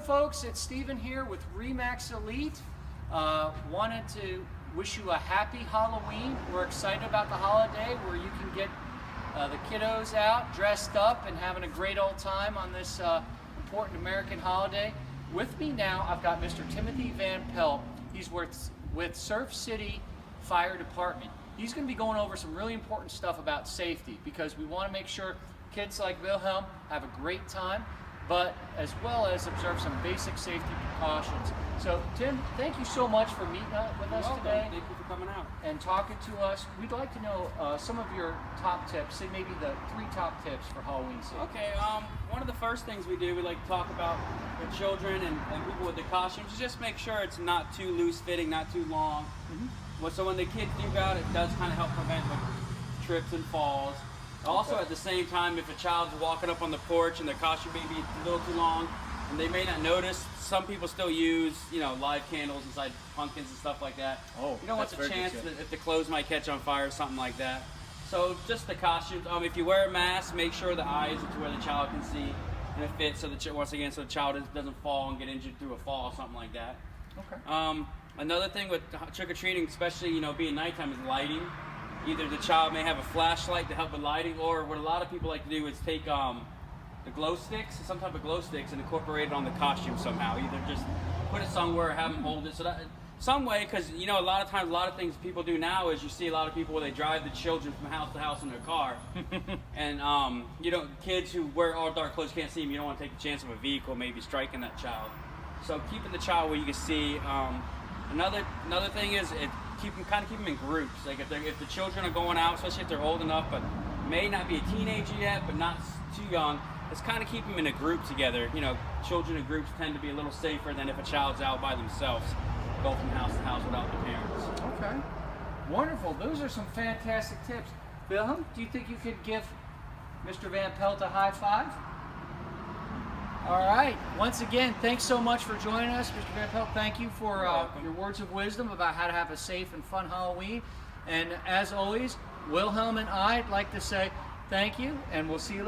folks, it's Steven here with Remax Elite. Wanted to wish you a happy Halloween. We're excited about the holiday where you can get the kiddos out, dressed up, and having a great old time on this important American holiday. With me now, I've got Mr. Timothy Van Pelt. He's with Surf City Fire Department. He's going to be going over some really important stuff about safety because we want to make sure kids like Wilhelm have a great time, but as well as observe some basic safety precautions. So Tim, thank you so much for meeting with us today. Thank you for coming out and talking to us. We'd like to know some of your top tips, say maybe the 3 top tips for Halloween safety. Okay, one of the first things we do, we like to talk about with children and people with the costumes, is just make sure it's not too loose fitting, not too long. So when the kids do go out, it does kind of help prevent like trips and falls. Also, at the same time, if a child's walking up on the porch and their costume may be a little too long, and they may not notice, some people still use, live candles inside pumpkins and stuff like that. Oh, you don't want the chance that if the clothes might catch on fire or something like that. So just the costumes. If you wear a mask, make sure the eyes are to where the child can see and it fits, so that once again, so the child doesn't fall and get injured through a fall or something like that. Okay. Another thing with trick or treating, especially being nighttime, is lighting. Either the child may have a flashlight to help with lighting, or what a lot of people like to do is take the glow sticks, some type of glow sticks, and incorporate it on the costume somehow. Either just put it somewhere or have them hold it, so that some way, because a lot of times, a lot of things people do now is you see a lot of people where they drive the children from house to house in their car, and kids who wear all dark clothes can't see them. You don't want to take the chance of a vehicle maybe striking that child. So keeping the child where you can see. Another thing is keep them in groups. Like if the children are going out, especially if they're old enough, but may not be a teenager yet, but not too young, let's kind of keep them in a group together. Children in groups tend to be a little safer than if a child's out by themselves, go from house to house without their parents. Okay, wonderful. Those are some fantastic tips. Wilhelm, do you think you could give Mr. Van Pelt a high five? All right. Once again, thanks so much for joining us, Mr. Van Pelt. Thank you for your words of wisdom about how to have a safe and fun Halloween. And as always, Wilhelm and I'd like to say thank you, and we'll see you later.